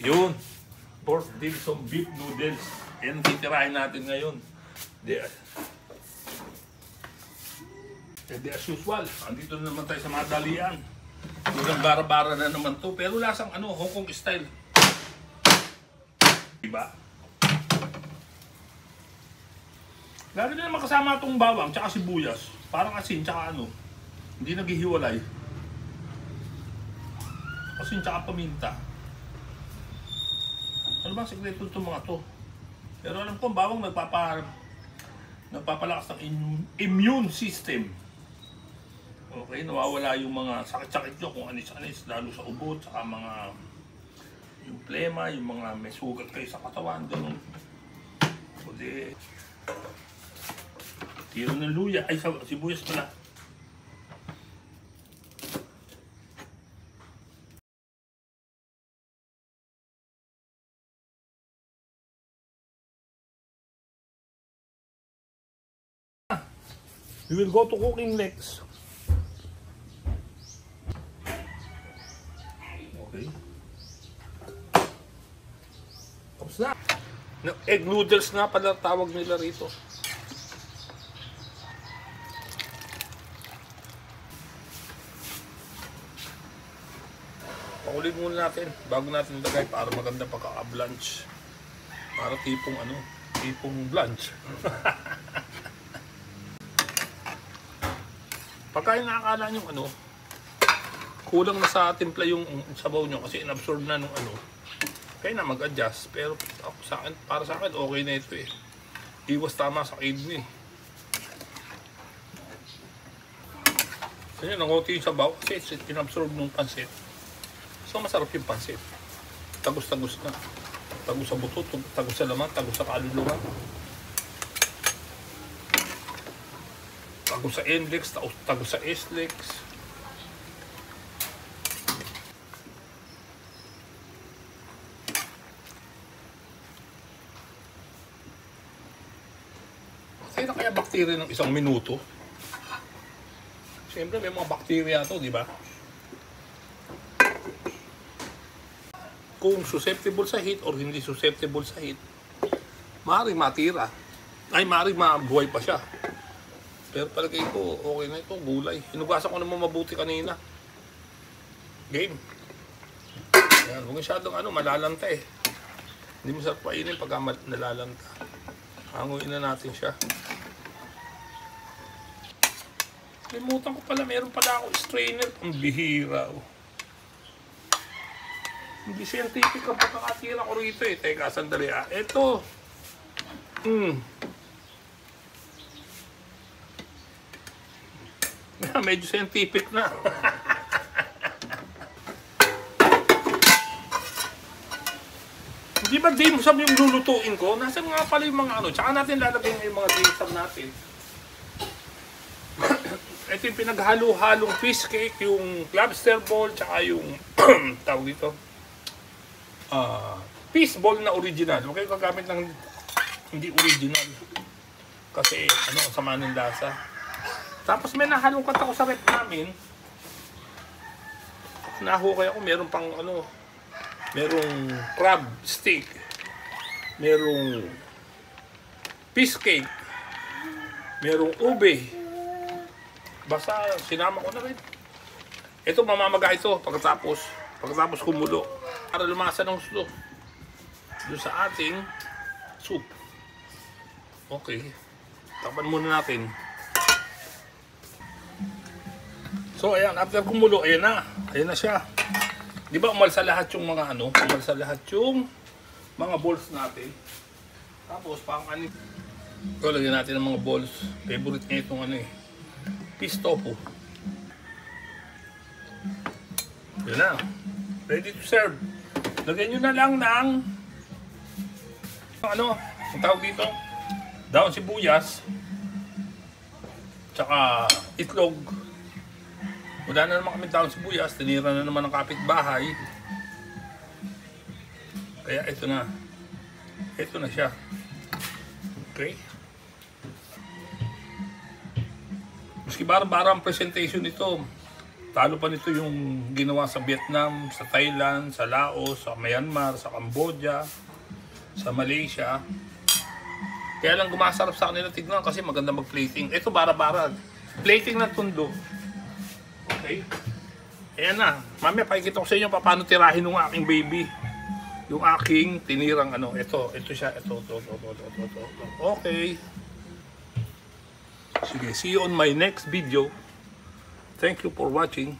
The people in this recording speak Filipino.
Yun, pork dim sum beef noodles. Yan titirahin natin ngayon. Di as usual, andito na naman tayo sa madalian. Hanggang bara-bara na naman to. Pero lasang Hong Kong style. Diba? Lagi na naman kasama itong bawang, tsaka sibuyas. Parang asin, tsaka hindi naghihiwalay. Asin, tsaka paminta. Ano bang sekreto itong mga to? Pero alam ko, bawang nagpapalakas ng immune system. Okay, nawawala yung mga sakit-sakit nyo kung anis-anis, lalo sa ubo, saka yung plema, yung mga may sugat kayo sa katawan, ganun. Kundi, tiro ng luya, ay sibuyas pala. We will go to cooking next. Okay. Tapos na. Egg noodles nga pala tawag nila rito. Pakulit muna natin bago natin ilagay para maganda pagka-blanch. Para tipong blanch. Pagka nakakala nyo kulang na sa timpla yung sabaw nyo kasi inabsorb na nung kaya na mag-adjust. Pero para sa akin okay na ito eh. Iwas tama sa kidney. Kasi nangunti yung sabaw kasi inabsorb nung pansit. So masarap yung pansit. Tagos-tagos na. Tagos sa buto, tagos sa laman, tagos sa kaluluwa. Tagos sa NLEX, tagos sa SLEX. Kasi na kaya bakterya ng 1 minuto? Siyempre may mga bakterya to, di ba? Kung susceptible sa heat or hindi susceptible sa heat, maaaring matira. Ay, maaaring mabuhay pa siya. Pero palagay ko, okay na ito, gulay. Hinugasan ko naman mabuti kanina. Game. Yan, huwag masyadong malalanta eh. Hindi masarap painin pag nalalanta. Hanguin na natin siya. Limutan ko pala, meron pala ako strainer. Ang bihira. Hindi scientific ang pagkakatira ko rito eh. Teka, sandali ah. Ito. Medyo scientific na. Di ba dim sum yung lulutuin ko? Nasaan nga pala yung mga tsaka natin lalagay yung mga dim sum natin. Ito yung pinaghalo-halong fish cake, yung lobster ball, tsaka yung tawag dito fish ball na original. Huwag kayo gagamit ng hindi original. Kasi sama ng lasa. Tapos may nahalungkat ako sa rep namin. Nahukay ako, meron pang merong crab stick, merong fish cake, merong ube. Basta sinama ko na rin. Ito mamamaga ito pagkatapos kumulo para lumasa ng gusto doon sa ating soup. Okay. Tapan muna natin. So ayan, after kumulo, ayan na siya. Di ba umalsa lahat yung mga umalsa lahat yung mga balls natin. Tapos pang-anin. So lagyan natin ng mga balls. Favorite niya itong fish tofu. Yan na. Ready to serve. Lagyan nyo na lang ng ang tawag dito, daon sibuyas, tsaka itlog. Wala na naman kami daon sibuyas, tinira na naman ng kapitbahay. Kaya ito na siya. Okay. Maski barang-barang presentation nito, Talo pa nito yung ginawa sa Vietnam, sa Thailand, sa Laos, sa Myanmar, sa Cambodia, sa Malaysia. Kaya lang gumasarap sa kanila tignan kasi maganda mag-plating. Ito bara-bara. Plating ng tundo. Okay. Ayan na. Mamaya pakikita ko sa inyo paano tirahin ng aking baby. Yung aking tinirang ano. Ito siya. Ito. Okay. Sige, see you on my next video. Thank you for watching.